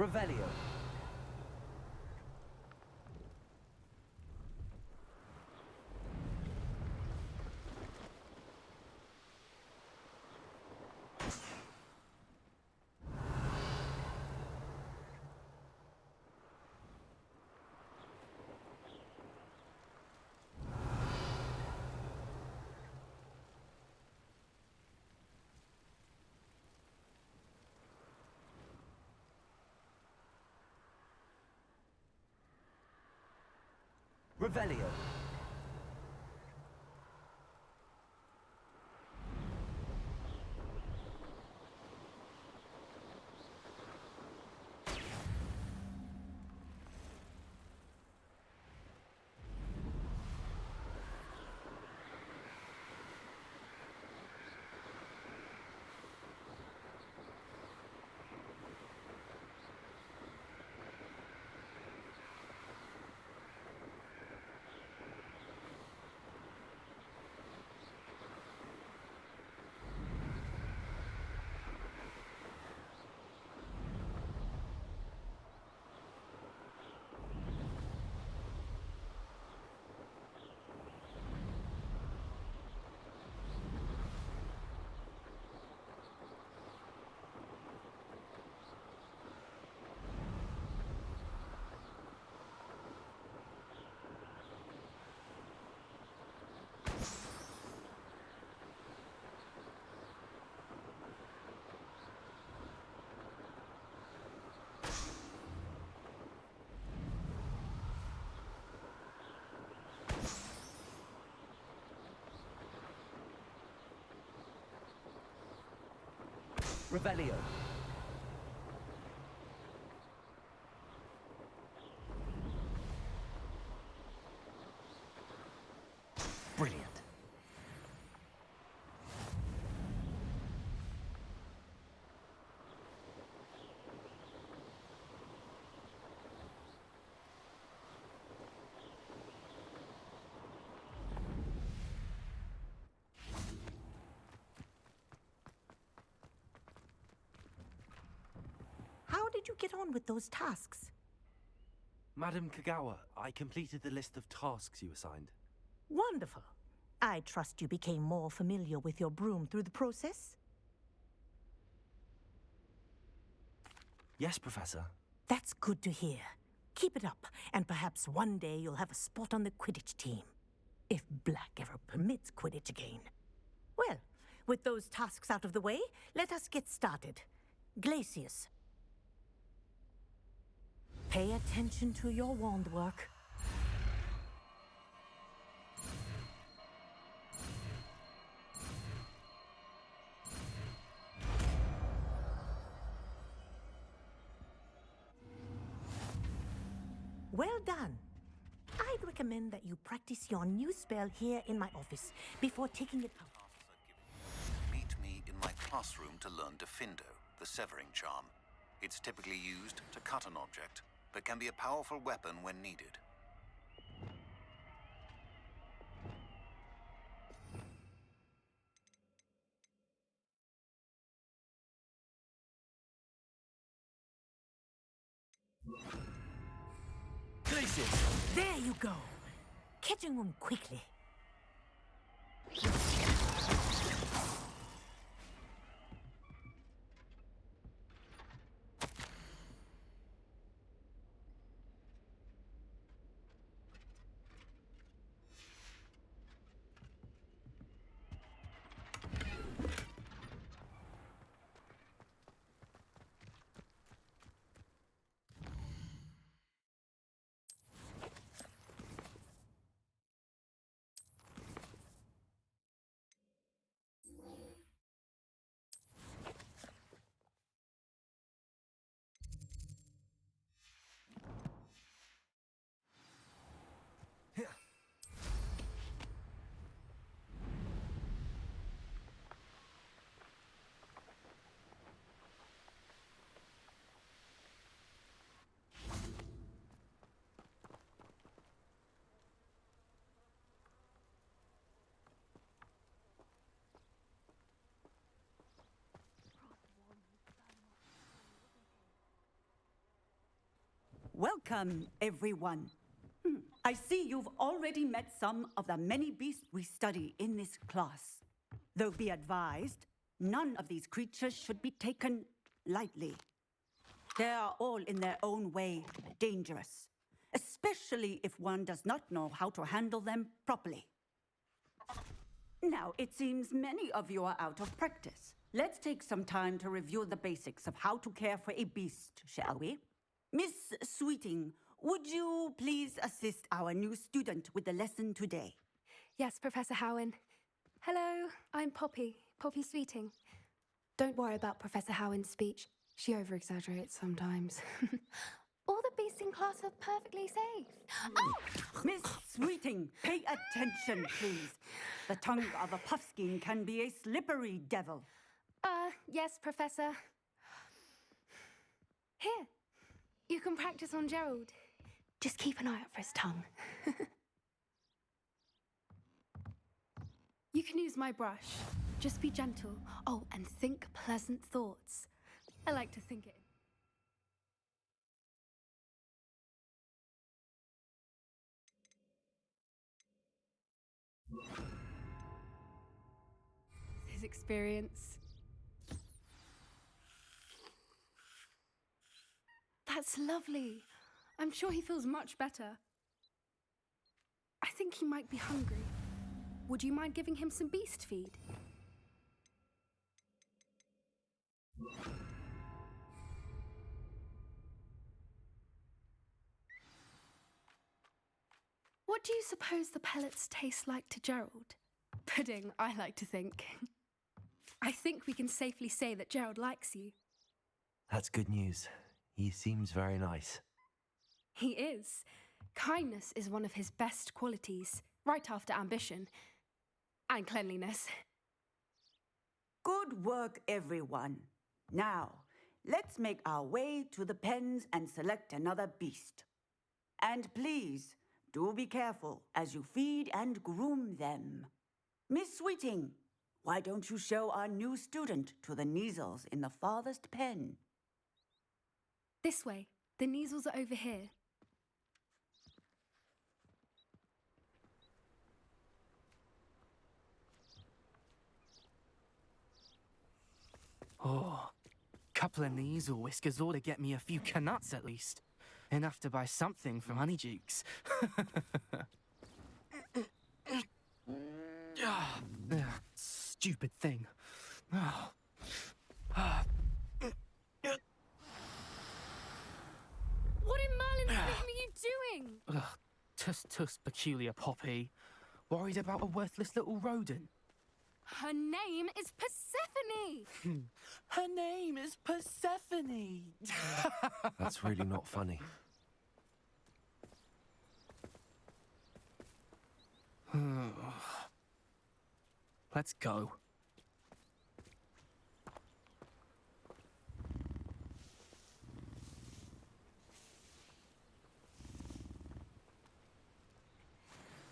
Revelio. Revelio. Revelio. Brilliant. How did you get on with those tasks? Madam Kagawa, I completed the list of tasks you assigned. Wonderful. I trust you became more familiar with your broom through the process? Yes, Professor. That's good to hear. Keep it up, and perhaps one day you'll have a spot on the Quidditch team. If Black ever permits Quidditch again. Well, with those tasks out of the way, let us get started. Glacius. Pay attention to your wand work. Well done. I'd recommend that you practice your new spell here in my office before taking it out. Meet me in my classroom to learn Defindo, the severing charm. It's typically used to cut an object, but can be a powerful weapon when needed. Glacius! There you go. Catching them quickly. Welcome, everyone. I see you've already met some of the many beasts we study in this class. Though be advised, none of these creatures should be taken lightly. They are all in their own way dangerous, especially if one does not know how to handle them properly. Now, it seems many of you are out of practice. Let's take some time to review the basics of how to care for a beast, shall we? Miss Sweeting, would you please assist our new student with the lesson today? Yes, Professor Howen. Hello, I'm Poppy Sweeting. Don't worry about Professor Howen's speech. She over-exaggerates sometimes. All the beasts in class are perfectly safe. Oh! Miss Sweeting, pay attention, please. The tongue of a puffskein can be a slippery devil. Yes, Professor. Here, you can practice on Gerald. Just keep an eye out for his tongue. You can use my brush. Just be gentle. Oh, and think pleasant thoughts. I like to think it. His experience. That's lovely. I'm sure he feels much better. I think he might be hungry. Would you mind giving him some beast feed? What do you suppose the pellets taste like to Gerald? Pudding, I like to think. I think we can safely say that Gerald likes you. That's good news. He seems very nice. He is. Kindness is one of his best qualities, right after ambition. And cleanliness. Good work, everyone. Now, let's make our way to the pens and select another beast. And please, do be careful as you feed and groom them. Miss Sweeting, why don't you show our new student to the Neasels in the farthest pen? This way. The Neasels are over here. Oh, couple of Neasel whiskers ought to get me a few canuts at least. Enough to buy something from Honeydukes. Stupid thing. Oh. What in Merlin's name are you doing? Tuss, peculiar Poppy. Worried about a worthless little rodent. Her name is Persephone! Her name is Persephone! That's really not funny. Let's go.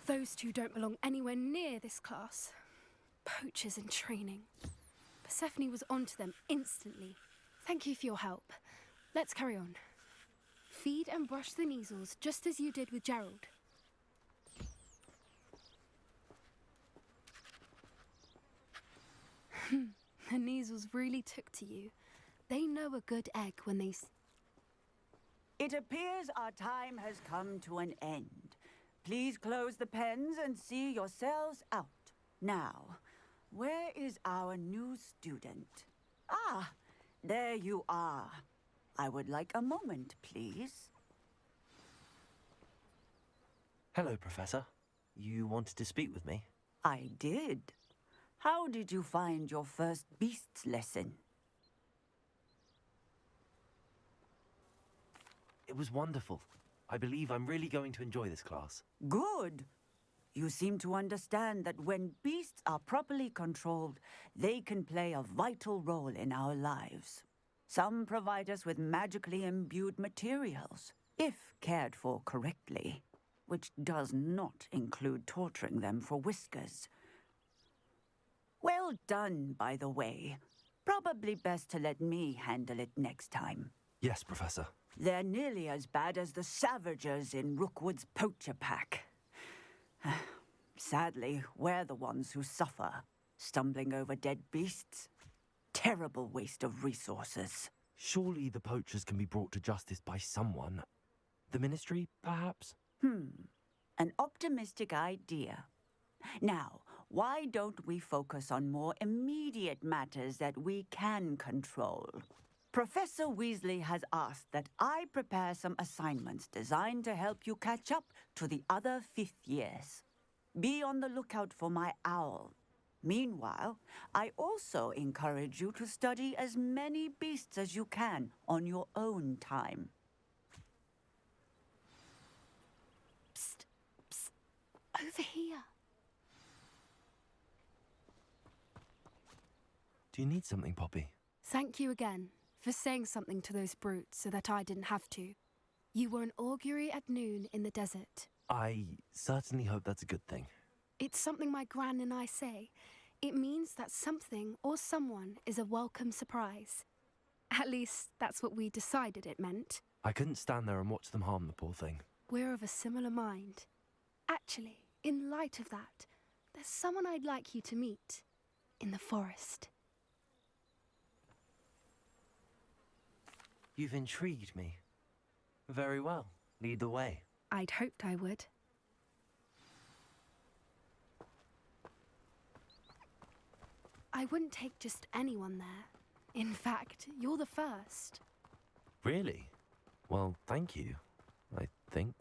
Those two don't belong anywhere near this class. Poachers in training. Persephone was onto them instantly. Thank you for your help. Let's carry on. Feed and brush the Neasels just as you did with Gerald. The Neasels really took to you. They know a good egg when they... It appears our time has come to an end. Please close the pens and see yourselves out. Now, where is our new student? Ah, there you are. I would like a moment, please. Hello, Professor. You wanted to speak with me? I did. How did you find your first beasts lesson? It was wonderful. I believe I'm really going to enjoy this class. Good. You seem to understand that when beasts are properly controlled, they can play a vital role in our lives. Some provide us with magically imbued materials, if cared for correctly, which does not include torturing them for whiskers. Well done, by the way. Probably best to let me handle it next time. Yes, Professor. They're nearly as bad as the Savagers in Rookwood's poacher pack. Sadly, we're the ones who suffer, stumbling over dead beasts. Terrible waste of resources. Surely the poachers can be brought to justice by someone. The Ministry, perhaps? An optimistic idea. Now, why don't we focus on more immediate matters that we can control? Professor Weasley has asked that I prepare some assignments designed to help you catch up to the other fifth years. Be on the lookout for my owl. Meanwhile, I also encourage you to study as many beasts as you can on your own time. Psst, psst, over here. Do you need something, Poppy? Thank you again for saying something to those brutes so that I didn't have to. You were an augury at noon in the desert. I certainly hope that's a good thing. It's something my gran and I say. It means that something or someone is a welcome surprise. At least, that's what we decided it meant. I couldn't stand there and watch them harm the poor thing. We're of a similar mind. Actually, in light of that, there's someone I'd like you to meet. In the forest. You've intrigued me. Very well. Lead the way. I'd hoped I would. I wouldn't take just anyone there. In fact, you're the first. Really? Well, thank you, I think.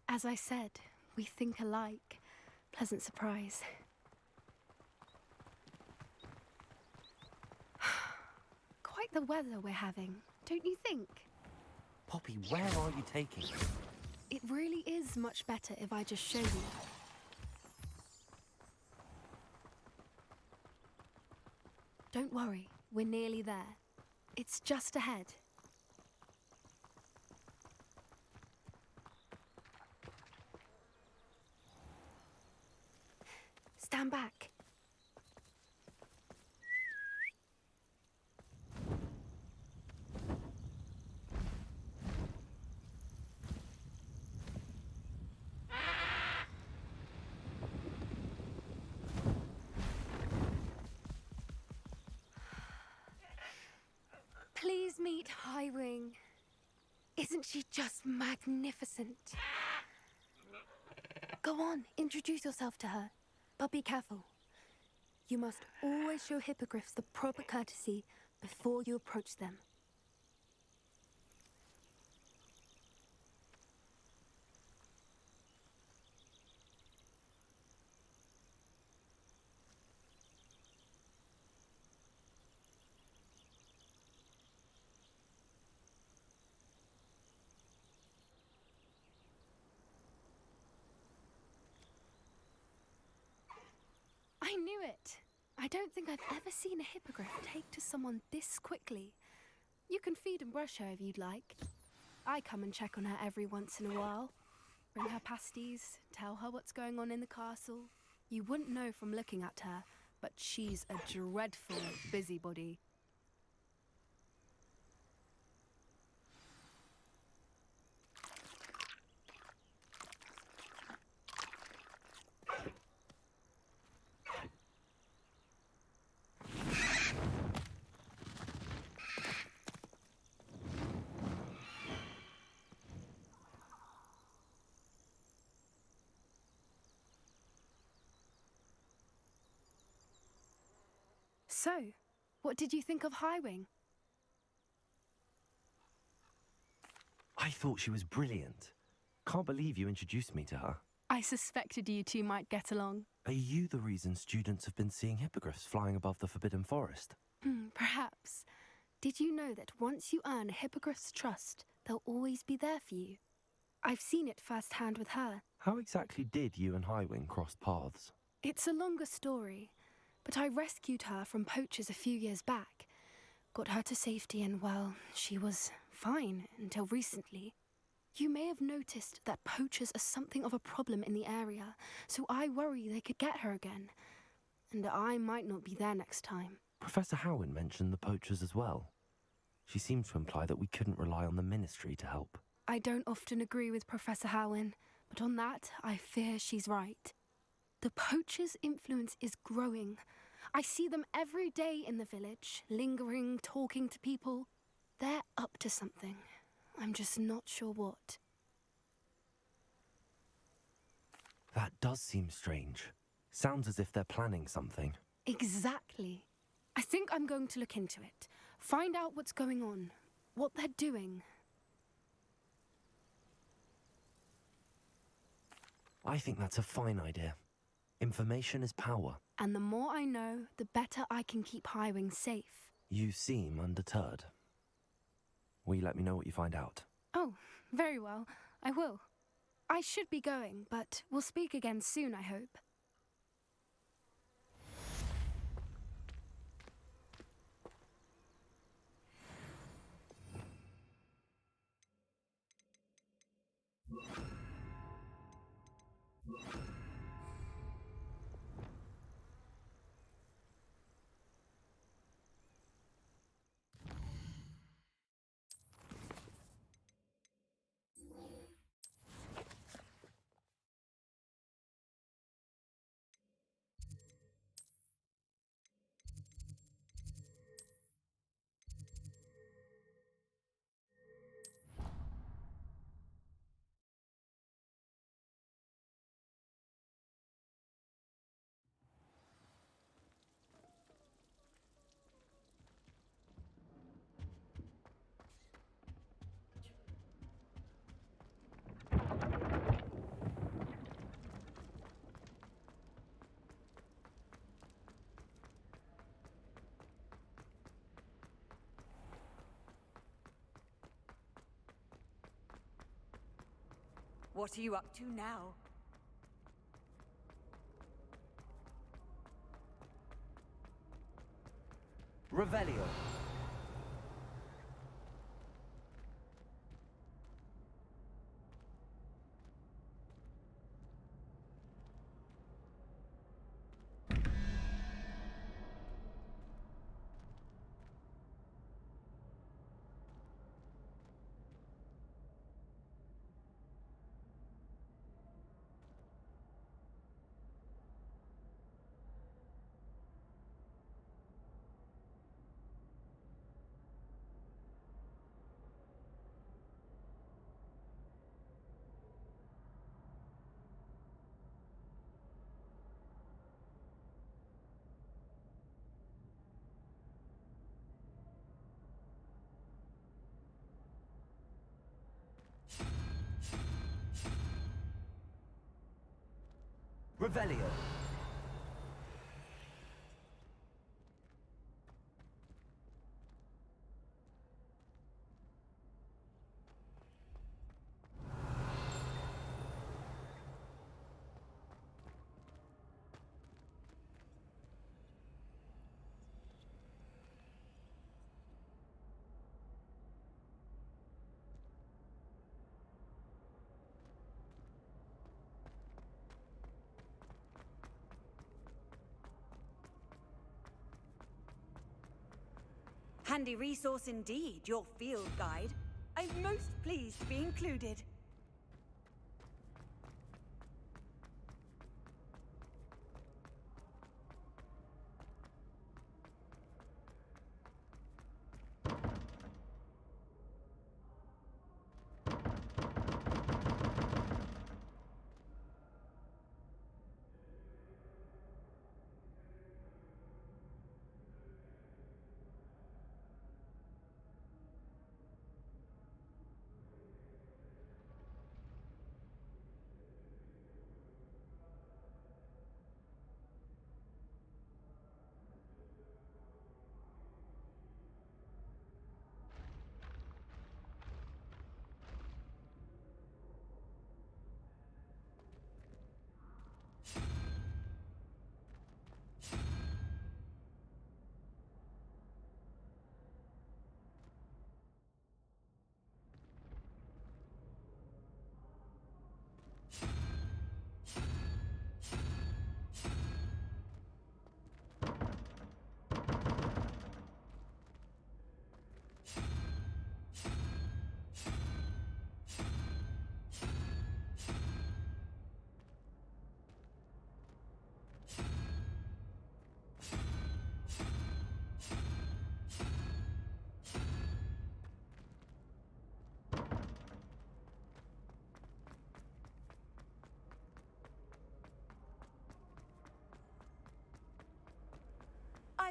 As I said, we think alike. Pleasant surprise. Quite the weather we're having, don't you think? Poppy, where are you taking me? It really is much better if I just show you. Don't worry, we're nearly there. It's just ahead. Stand back. Please meet Highwing. Isn't she just magnificent? Go on, introduce yourself to her. But be careful. You must always show hippogriffs the proper courtesy before you approach them. I knew it! I don't think I've ever seen a hippogriff take to someone this quickly. You can feed and brush her if you'd like. I come and check on her every once in a while. Bring her pasties, tell her what's going on in the castle. You wouldn't know from looking at her, but she's a dreadful busybody. So, what did you think of Highwing? I thought she was brilliant. Can't believe you introduced me to her. I suspected you two might get along. Are you the reason students have been seeing hippogriffs flying above the Forbidden Forest? Perhaps. Did you know that once you earn a hippogriff's trust, they'll always be there for you? I've seen it firsthand with her. How exactly did you and Highwing cross paths? It's a longer story, but I rescued her from poachers a few years back. Got her to safety and, well, she was fine until recently. You may have noticed that poachers are something of a problem in the area, so I worry they could get her again. And I might not be there next time. Professor Howin mentioned the poachers as well. She seems to imply that we couldn't rely on the Ministry to help. I don't often agree with Professor Howin, but on that, I fear she's right. The poachers' influence is growing. I see them every day in the village, lingering, talking to people. They're up to something. I'm just not sure what. That does seem strange. Sounds as if they're planning something. Exactly. I think I'm going to look into it. Find out what's going on, what they're doing. I think that's a fine idea. Information is power. And the more I know, the better I can keep Highwing safe. You seem undeterred. Will you let me know what you find out? Oh, very well. I will. I should be going, but we'll speak again soon, I hope. What are you up to now? Revelio. Revelio. Handy resource indeed, your field guide. I'm most pleased to be included.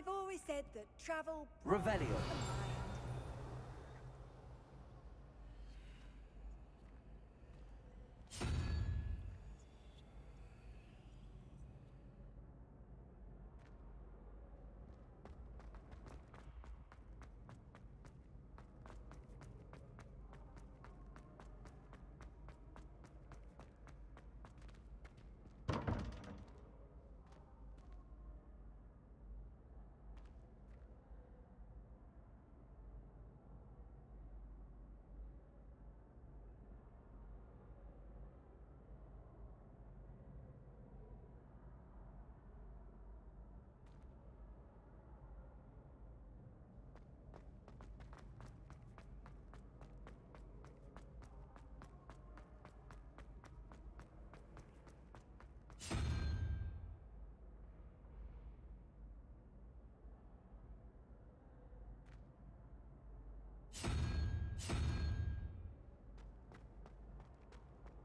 I've always said that travel... Revelio.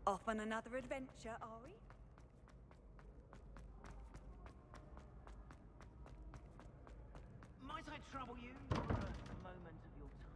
Off on another adventure, are we? Might I trouble you for a moment of your time?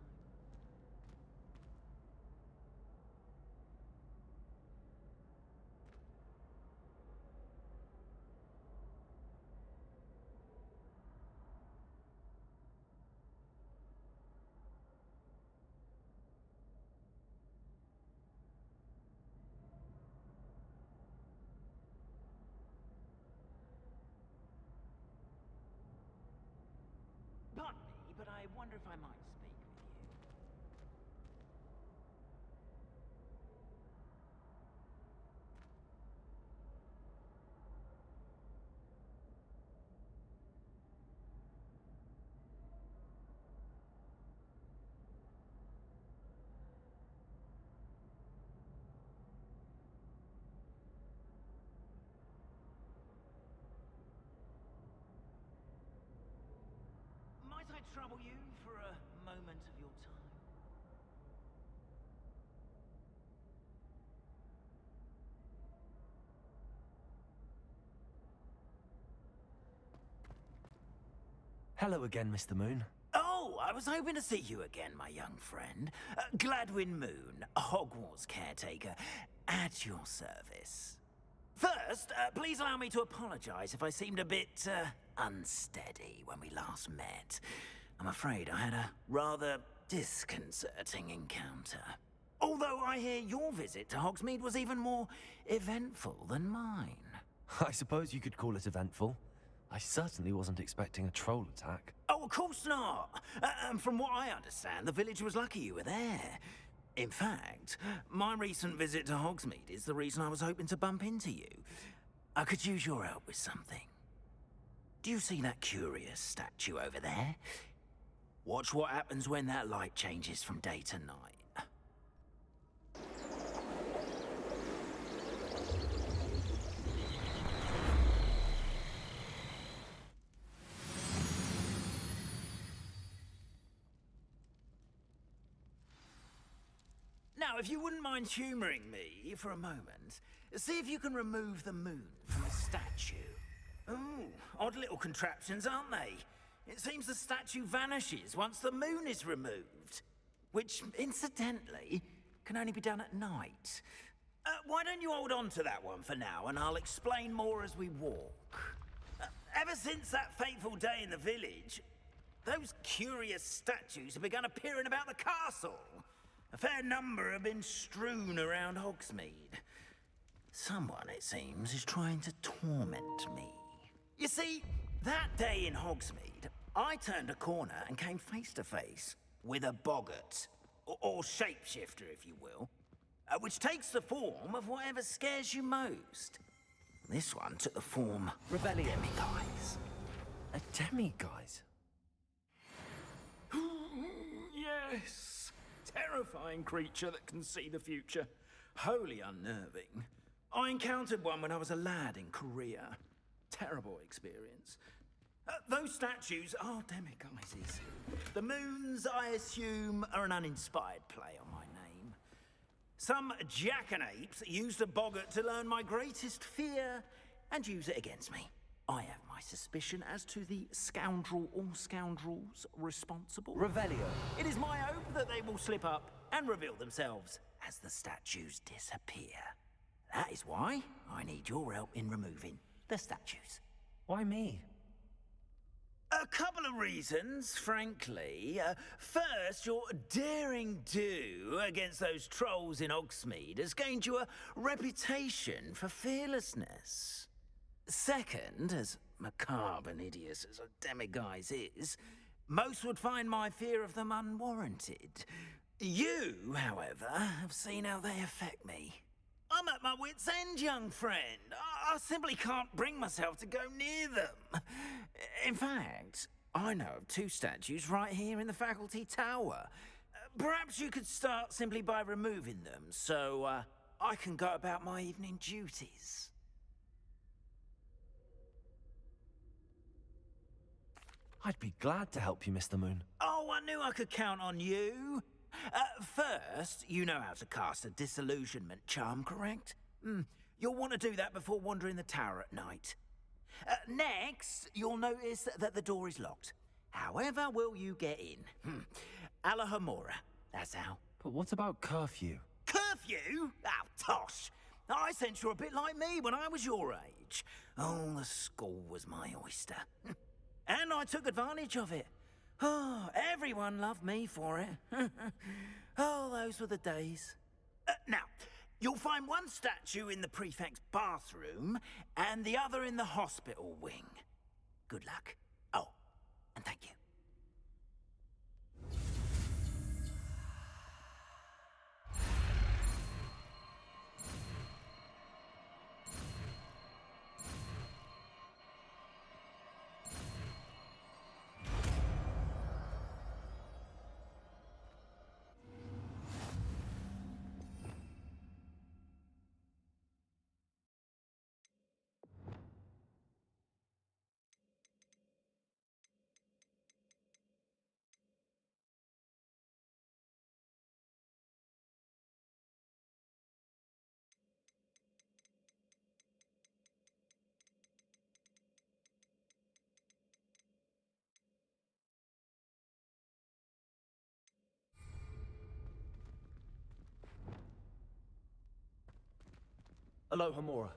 Pardon me, but I wonder if I might speak with you. Might I trouble you for a moment of your time? Hello again, Mr. Moon. Oh, I was hoping to see you again, my young friend. Gladwin Moon, Hogwarts caretaker, at your service. First, please allow me to apologize if I seemed a bit, unsteady when we last met. I'm afraid I had a rather disconcerting encounter. Although I hear your visit to Hogsmeade was even more eventful than mine. I suppose you could call it eventful. I certainly wasn't expecting a troll attack. Oh, of course not. And from what I understand, the village was lucky you were there. In fact, my recent visit to Hogsmeade is the reason I was hoping to bump into you. I could use your help with something. Do you see that curious statue over there? Watch what happens when that light changes from day to night. Now, if you wouldn't mind humoring me for a moment, see if you can remove the moon from the statue. Ooh, odd little contraptions, aren't they? It seems the statue vanishes once the moon is removed. Which, incidentally, can only be done at night. Why don't you hold on to that one for now, and I'll explain more as we walk. Ever since that fateful day in the village, those curious statues have begun appearing about the castle. A fair number have been strewn around Hogsmeade. Someone, it seems, is trying to torment me. You see, that day in Hogsmeade, I turned a corner and came face to face with a boggart, or shapeshifter, if you will, which takes the form of whatever scares you most. This one took the form of a demiguise. A demiguise? Yes. Terrifying creature that can see the future. Wholly unnerving. I encountered one when I was a lad in Korea. Terrible experience. Those statues are demiguises. The moons, I assume, are an uninspired play on my name. Some jackanapes used a boggart to learn my greatest fear and use it against me. I have my suspicion as to the scoundrel or scoundrels responsible. Revelio. It is my hope that they will slip up and reveal themselves as the statues disappear. That is why I need your help in removing the statues. Why me? A couple of reasons, frankly. First, your daring do against those trolls in Hogsmeade has gained you a reputation for fearlessness. Second, as macabre and hideous as a demiguise is, most would find my fear of them unwarranted. You, however, have seen how they affect me. I'm at my wit's end, young friend. I simply can't bring myself to go near them. In fact, I know of 2 statues right here in the faculty tower. Perhaps you could start simply by removing them, so I can go about my evening duties. I'd be glad to help you, Mr. Moon. Oh, I knew I could count on you. First, you know how to cast a disillusionment charm, correct? You'll want to do that before wandering the tower at night. Next, you'll notice that the door is locked. However will you get in? Alahomora, that's how. But what about curfew? Curfew? Oh, tosh. I sense you're a bit like me when I was your age. Oh, the school was my oyster. And I took advantage of it. Oh, everyone loved me for it. Oh, those were the days. Now, you'll find one statue in the prefect's bathroom and the other in the hospital wing. Good luck. Oh, and thank you. Alohomora.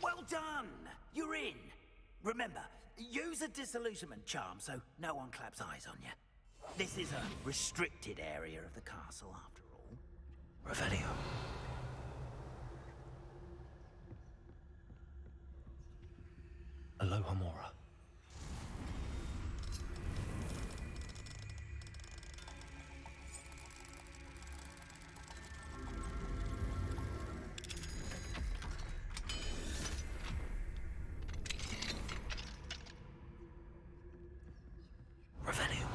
Well done! You're in. Remember, use a disillusionment charm so no one claps eyes on you. This is a restricted area of the castle, after all. Revelio. Alohomora. Revelio.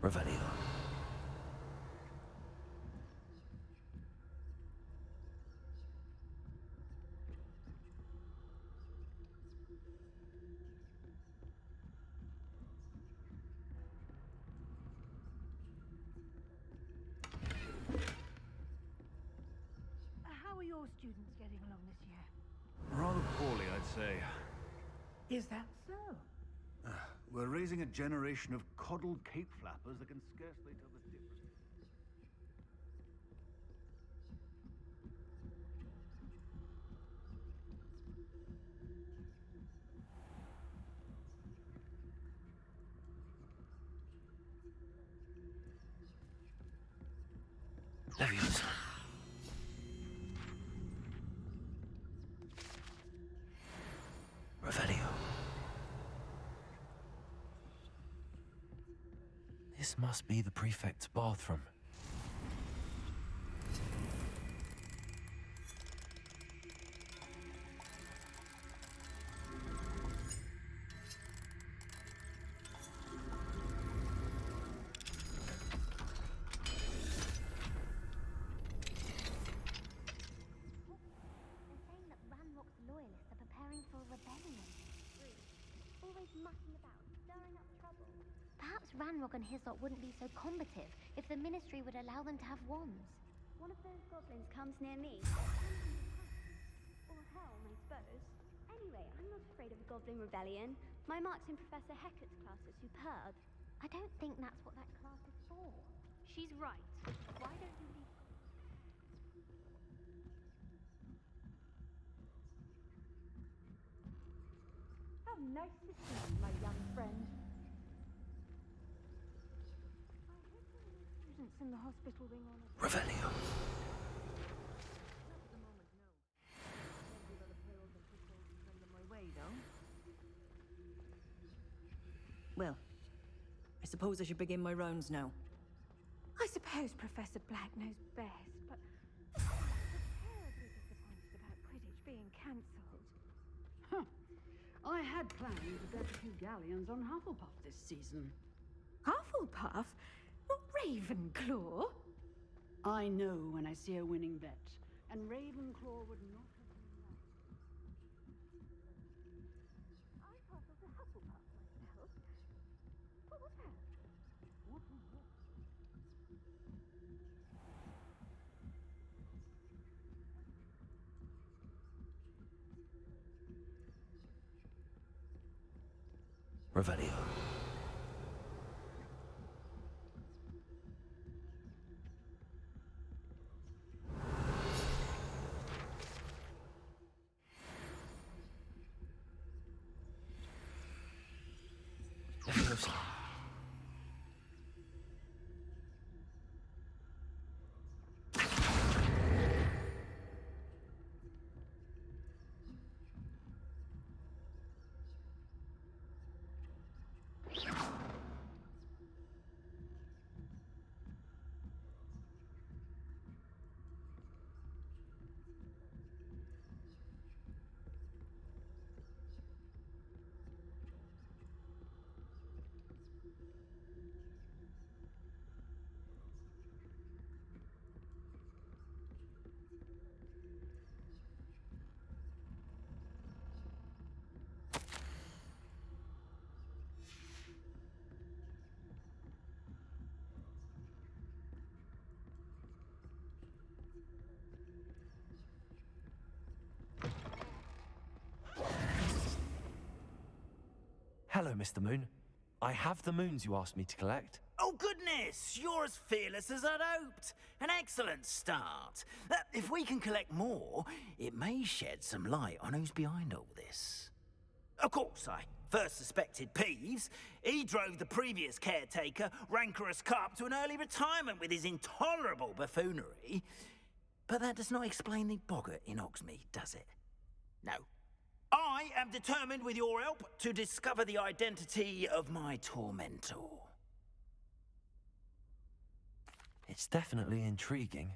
Revelio. How are your students getting along this year? Rather poorly, I'd say. Is that so? We're raising a generation of coddled cape flappers that can scarcely tell the difference. Leviosa. Revelio. This must be the prefect's bathroom. They're saying that Ranrock's loyalists are preparing for a rebellion. Always mucking about, stirring up trouble. Perhaps Ranrock and his lot wouldn't be so combative if the Ministry would allow them to have wands. One of those goblins comes near me. Or Helm, I suppose. Anyway, I'm not afraid of a goblin rebellion. My marks in Professor Hecat's class are superb. I don't think that's what that class is for. She's right. Why don't you leave... How nice to see you, my young friend. I hope there are no students in the hospital wing on it. Revelio. Not at the moment, no. Plenty of other pills and pistols to send them my way, though. Well, I suppose I should begin my rounds now. I suppose Professor Black knows best, but I'm terribly disappointed about Quidditch being cancelled. Huh. I had planned to bet a few galleons on Hufflepuff this season. Hufflepuff? Not Ravenclaw? I know when I see a winning bet, and Ravenclaw would not have been right. I'm partial to Hufflepuff myself. What was that? What was what? Revelio. Leviosa. Hello, Mr. Moon. I have the moons you asked me to collect. Oh, goodness! You're as fearless as I'd hoped. An excellent start. If we can collect more, it may shed some light on who's behind all this. Of course, I first suspected Peeves. He drove the previous caretaker, Rancorous Carp, to an early retirement with his intolerable buffoonery. But that does not explain the boggart in Hogsmeade, does it? No. I am determined, with your help, to discover the identity of my tormentor. It's definitely intriguing.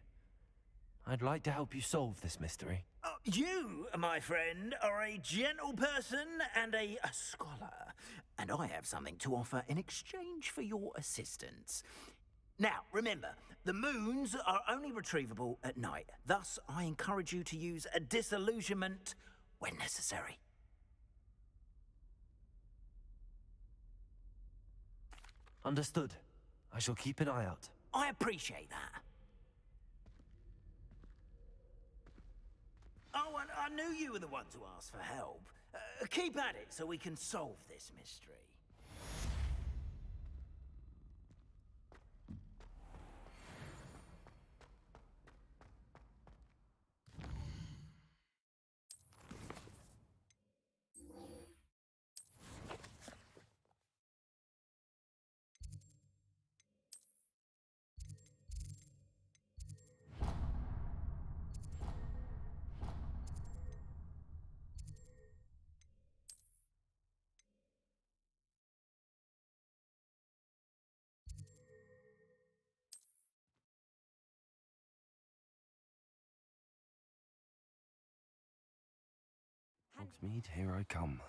I'd like to help you solve this mystery. You, my friend, are a gentle person and a scholar. and I have something to offer in exchange for your assistance. Now, remember, the moons are only retrievable at night. Thus, I encourage you to use a disillusionment when necessary. Understood. I shall keep an eye out. I appreciate that. Oh, and I knew you were the ones who asked for help. Keep at it so we can solve this mystery. Hogsmeade, here I come.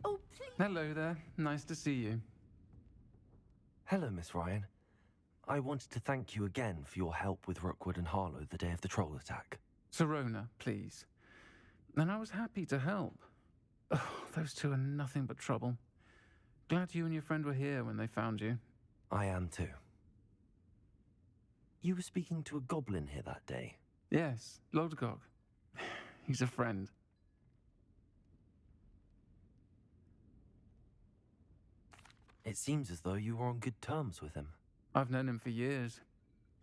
Oh, please. Hello there. Nice to see you. Hello, Miss Ryan. I wanted to thank you again for your help with Rookwood and Harlow the day of the troll attack. Sirona, please. And I was happy to help. Oh, those two are nothing but trouble. Glad you and your friend were here when they found you. I am too. You were speaking to a goblin here that day. Yes, Lodgok. He's a friend. It seems as though you were on good terms with him. I've known him for years.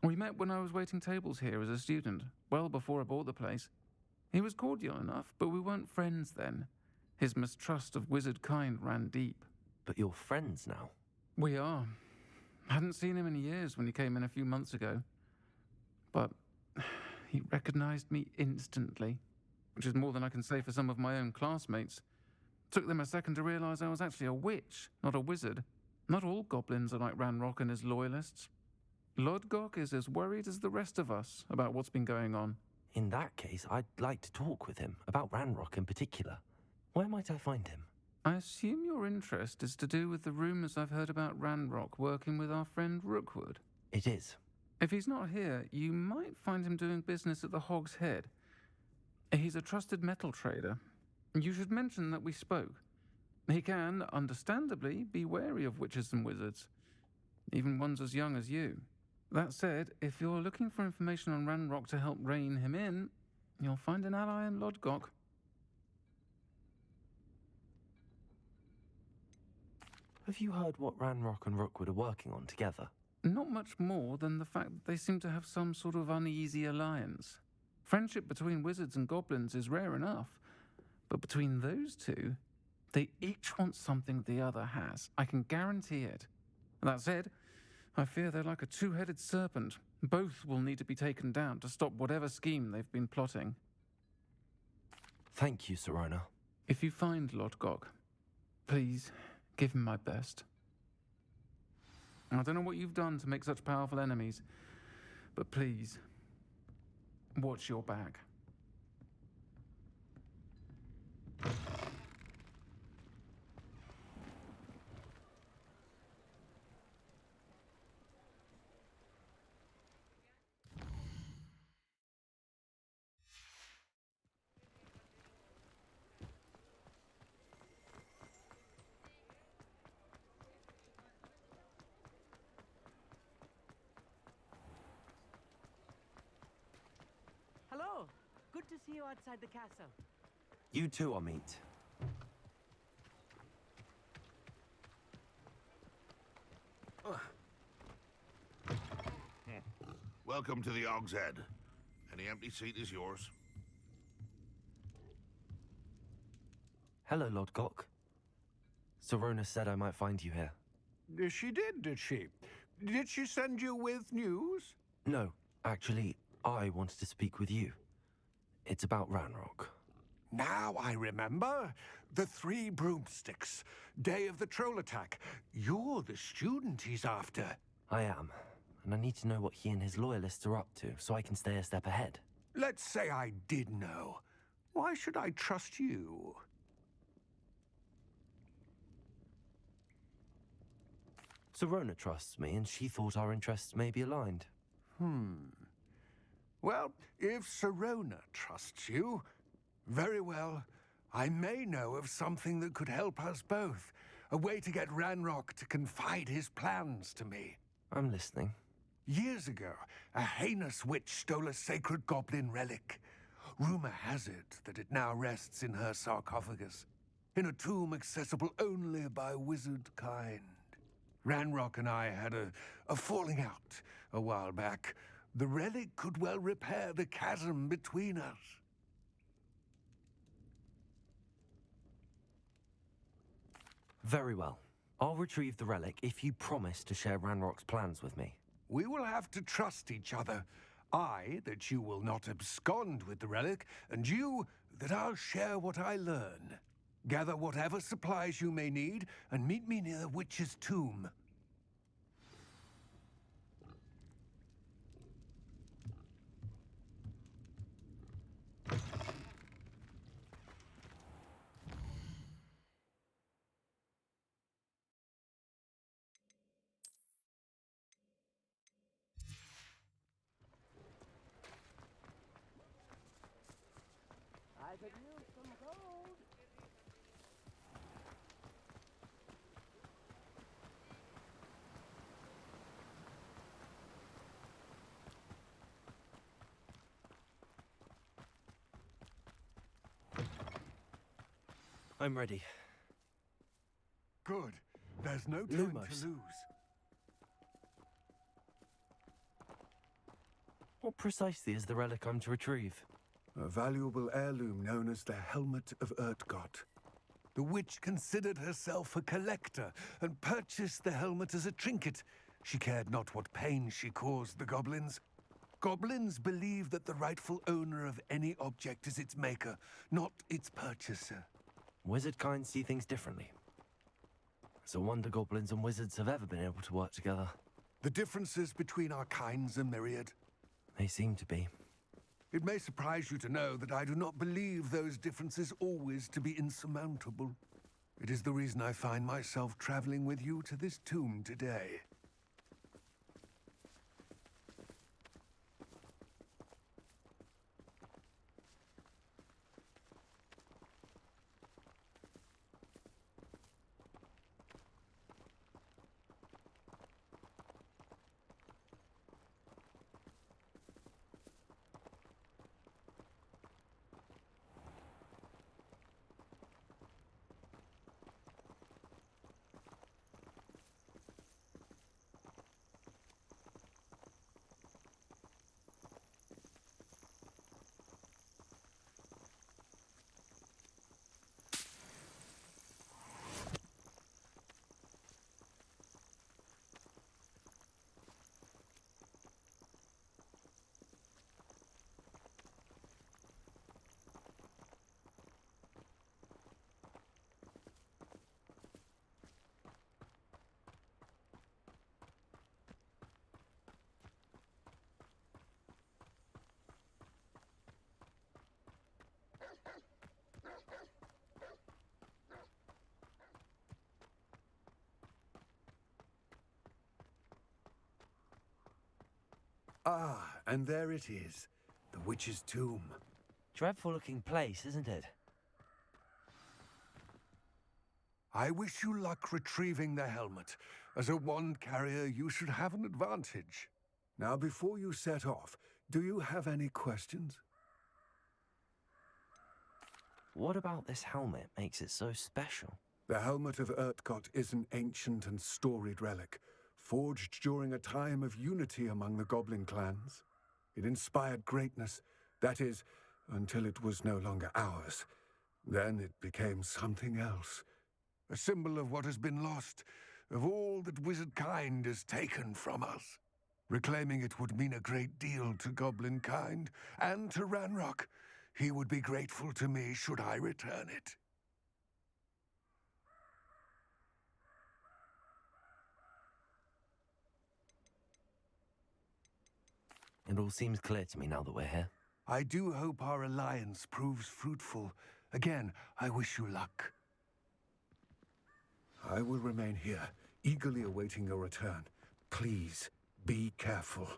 We met when I was waiting tables here as a student, well before I bought the place. He was cordial enough, but we weren't friends then. His mistrust of wizard kind ran deep. But you're friends now? We are. Hadn't seen him in years when he came in a few months ago. But he recognized me instantly, which is more than I can say for some of my own classmates. Took them a second to realize I was actually a witch, not a wizard. Not all goblins are like Ranrock and his loyalists. Lodgok is as worried as the rest of us about what's been going on. In that case, I'd like to talk with him, about Ranrock in particular. Where might I find him? I assume your interest is to do with the rumors I've heard about Ranrock working with our friend Rookwood. It is. If he's not here, you might find him doing business at the Hog's Head. He's a trusted metal trader. You should mention that we spoke. He can, understandably, be wary of witches and wizards, even ones as young as you. That said, if you're looking for information on Ranrock to help rein him in, you'll find an ally in Lodgok. Have you heard what Ranrock and Rookwood are working on together? Not much more than the fact that they seem to have some sort of uneasy alliance. Friendship between wizards and goblins is rare enough, but between those two, they each want something the other has. I can guarantee it. That said, I fear they're like a two-headed serpent. Both will need to be taken down to stop whatever scheme they've been plotting. Thank you, Sirona. If you find Lodgok, please give him my best. I don't know what you've done to make such powerful enemies, but please, watch your back. Hello. Good to see you outside the castle. You too, Amit. Welcome to the Hog's Head. Any empty seat is yours. Hello, Lodgok. Sirona said I might find you here. She did she? Did she send you with news? No, actually, I wanted to speak with you. It's about Ranrock. Now I remember. The 3 broomsticks. Day of the troll attack. You're the student he's after. I am, and I need to know what he and his loyalists are up to so I can stay a step ahead. Let's say I did know. Why should I trust you? Serona trusts me, and she thought our interests may be aligned. Well, if Serona trusts you, very well. I may know of something that could help us both. A way to get Ranrock to confide his plans to me. I'm listening. Years ago, a heinous witch stole a sacred goblin relic. Rumor has it that it now rests in her sarcophagus, in a tomb accessible only by wizard kind. Ranrock and I had a falling out a while back. The relic could well repair the chasm between us. Very well. I'll retrieve the relic if you promise to share Ranrock's plans with me. We will have to trust each other. I, that you will not abscond with the relic, and you, that I'll share what I learn. Gather whatever supplies you may need, and meet me near the witch's tomb. I could use some gold. I'm ready. Good. There's no time Lumos. to lose. What precisely is the relic I'm to retrieve? A valuable heirloom known as the Helmet of Urtgott. The witch considered herself a collector and purchased the helmet as a trinket. She cared not what pain she caused the goblins. Goblins believe that the rightful owner of any object is its maker, not its purchaser. Wizard kind see things differently. It's a wonder goblins and wizards have ever been able to work together. The differences between our kinds are myriad. They seem to be. It may surprise you to know that I do not believe those differences always to be insurmountable. It is the reason I find myself traveling with you to this tomb today. Ah, and there it is, the witch's tomb. Dreadful looking place, isn't it? I wish you luck retrieving the helmet. As a wand carrier, you should have an advantage. Now, before you set off, do you have any questions? What about this helmet makes it so special? The Helmet of Urtgott is an ancient and storied relic, forged during a time of unity among the goblin clans. It inspired greatness, that is, until it was no longer ours. Then it became something else. A symbol of what has been lost, of all that wizard kind has taken from us. Reclaiming it would mean a great deal to goblin kind, and to Ranrock. He would be grateful to me should I return it. It all seems clear to me now that we're here. I do hope our alliance proves fruitful. Again, I wish you luck. I will remain here, eagerly awaiting your return. Please, be careful.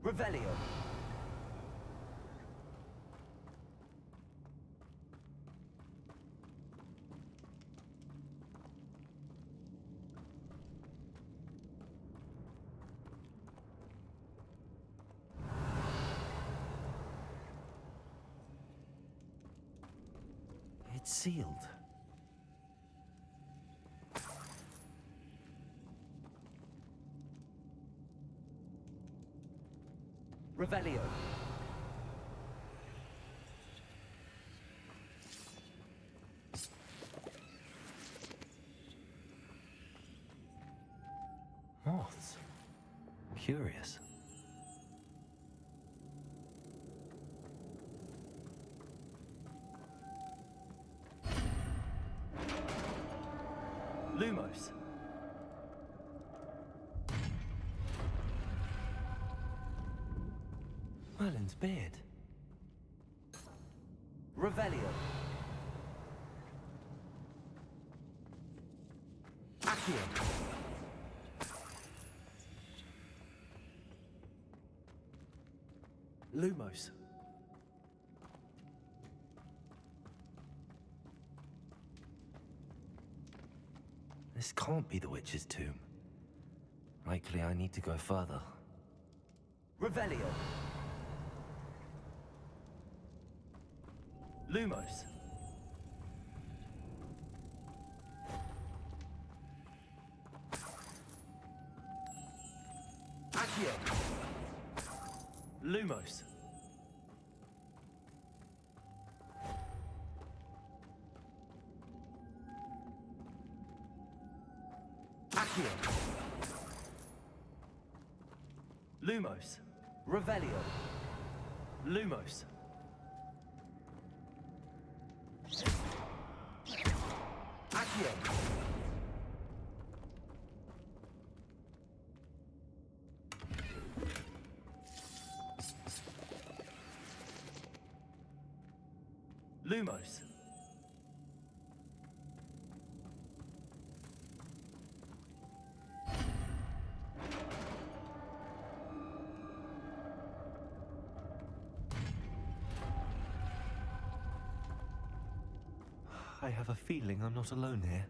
Revelio. It's sealed. Revelio. Moths. Curious. Lumos. Merlin's beard. Revelio. Accio. Lumos. This can't be the witch's tomb. Likely I need to go further. Revelio. Lumos. Accio. Lumos. Accio. Lumos. Revelio. Lumos. Accio. Lumos. I have a feeling I'm not alone here.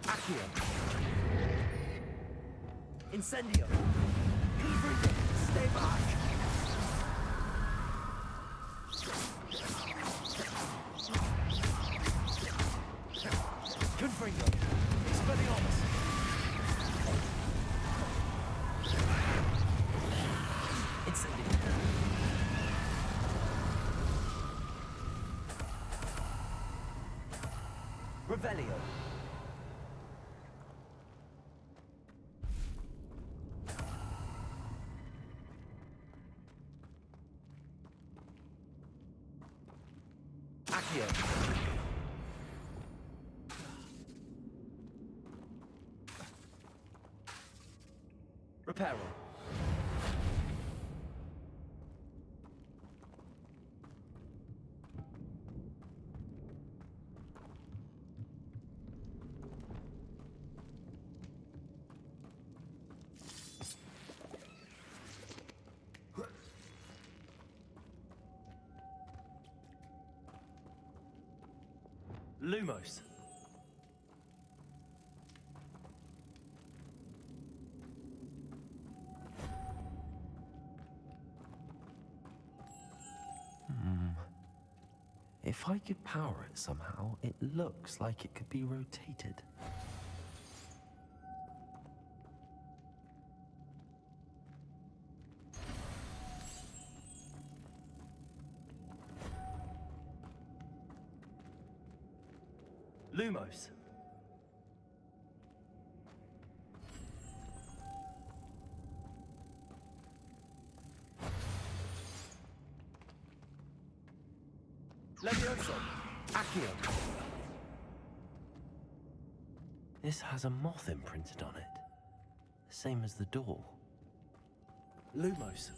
Accio. Incendio. Stay back. Confringo. Expelliarmus. Incendio. Revelio. Accio. Reparo. Lumos. If I could power it somehow, it looks like it could be rotated. Lumos. Levioso. Accio. This has a moth imprinted on it. The same as the door. Lumos.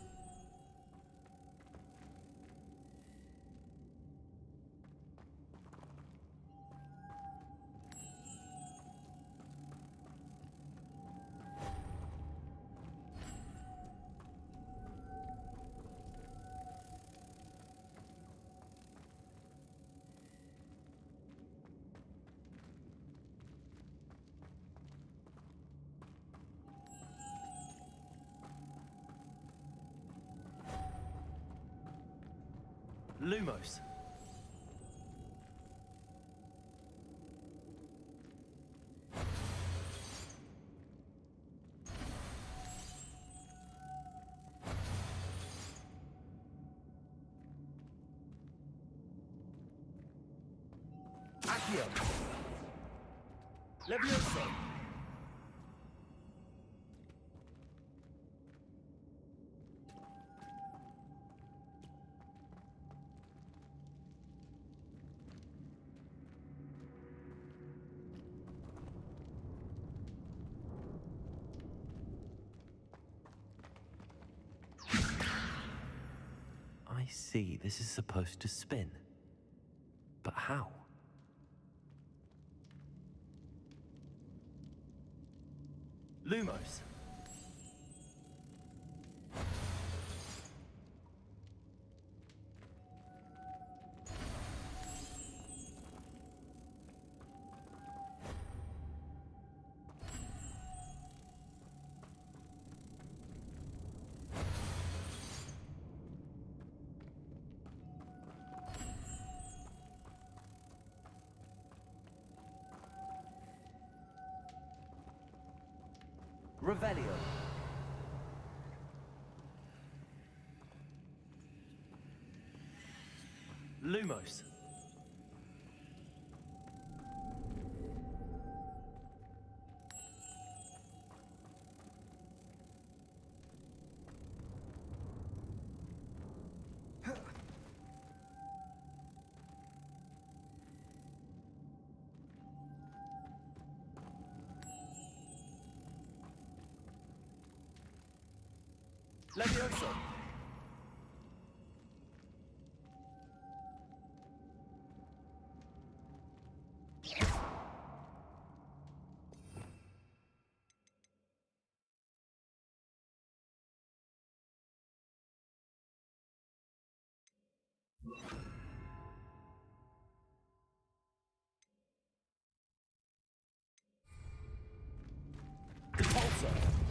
Lumos. Accio. Levioso. I see, this is supposed to spin. But how? Lumos. Revelio. Lumos. Levioso. Repulsor.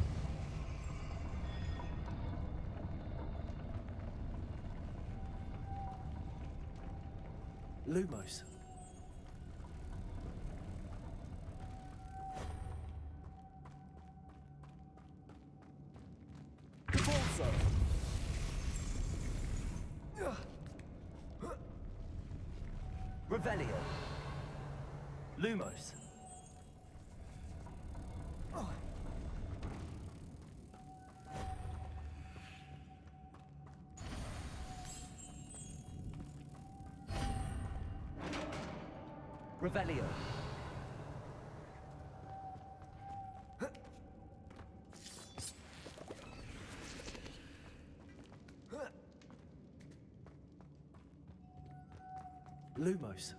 Lumos. Repulsor. Revelio. Lumos. Revelio. Lumos.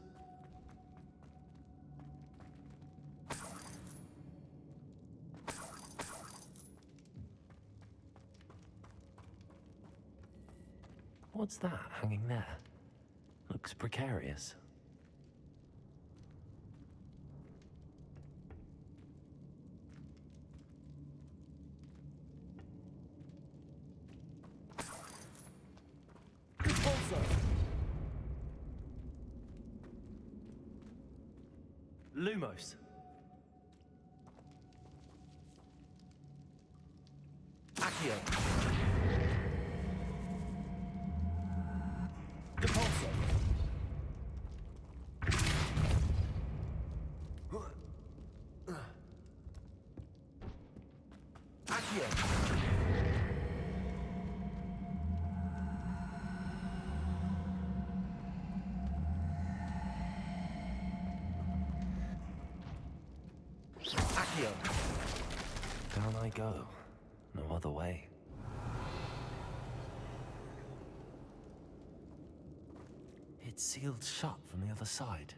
What's that hanging there? Looks precarious. Lumos. Accio. Accio. Accio. Down I go. No other way. It's sealed shut from the other side.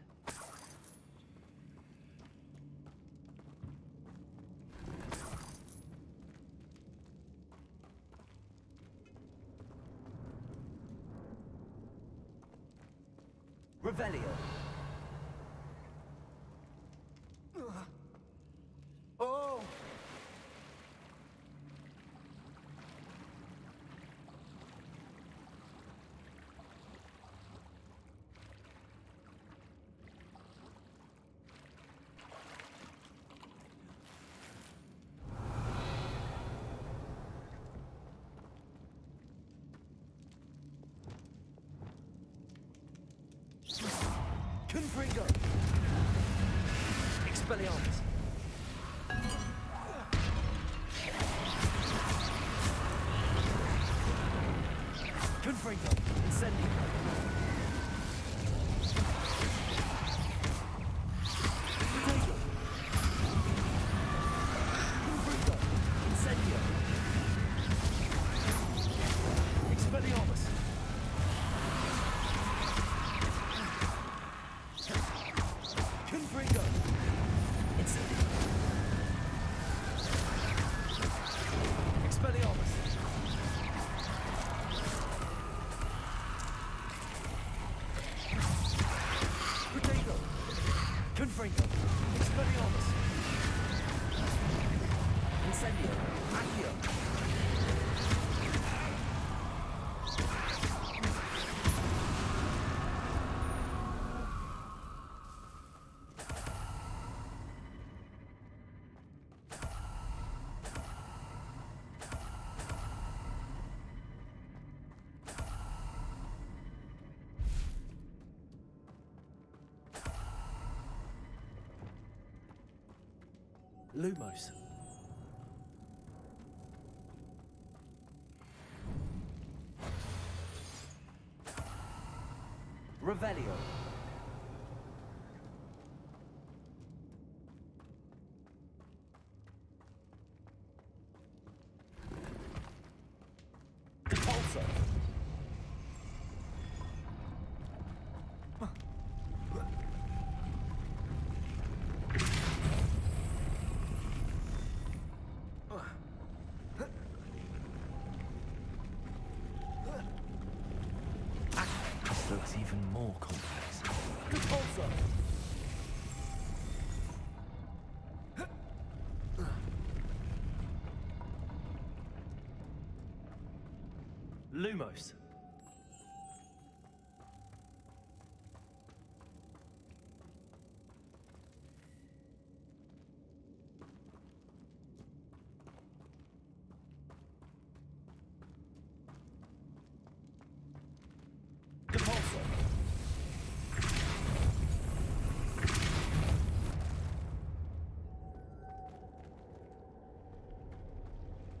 Revelio. Oh! Confringo! Expelliarmus! Confringo! Incendio! Potato! Confringo! Incendio! Expelliarmus! Confringo! Incendio! Expelliarmus! Potato! Confringo! Expelliarmus! Incendio! Accio! Lumos. Revelio. Repulsor. This looks even more complex. Repulsor. Lumos. Repulsor.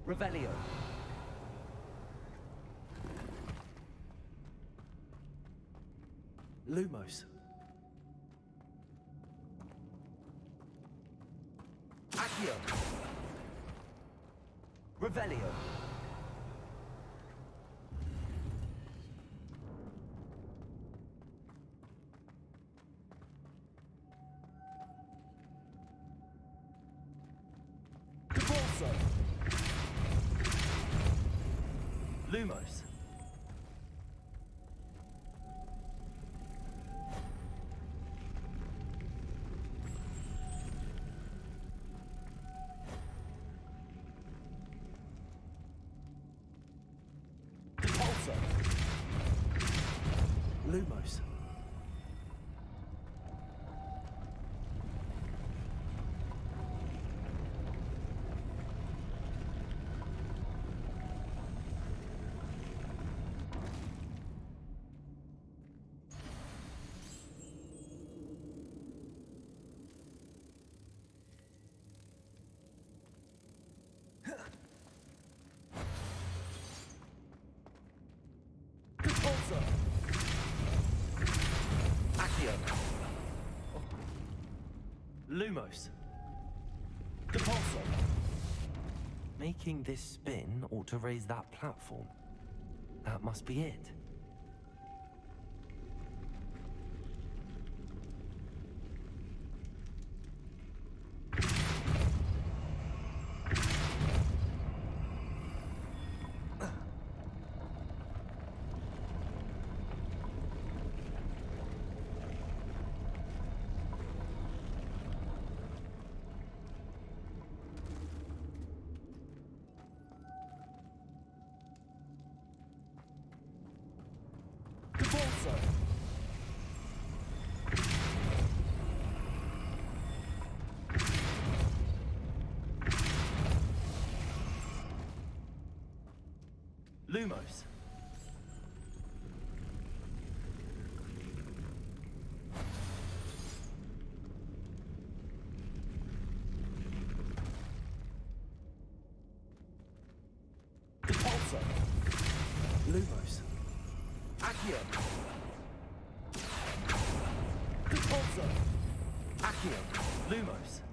Revelio. Lumos. Accio. Revelio. Repulsor. Lumos. Repulsor. Lumos. Lumos. Depulso. Making this spin ought to raise that platform. That must be it. Depulso. Lumos. Depulso. Lumos. Accio. Depulso. Accio. Lumos.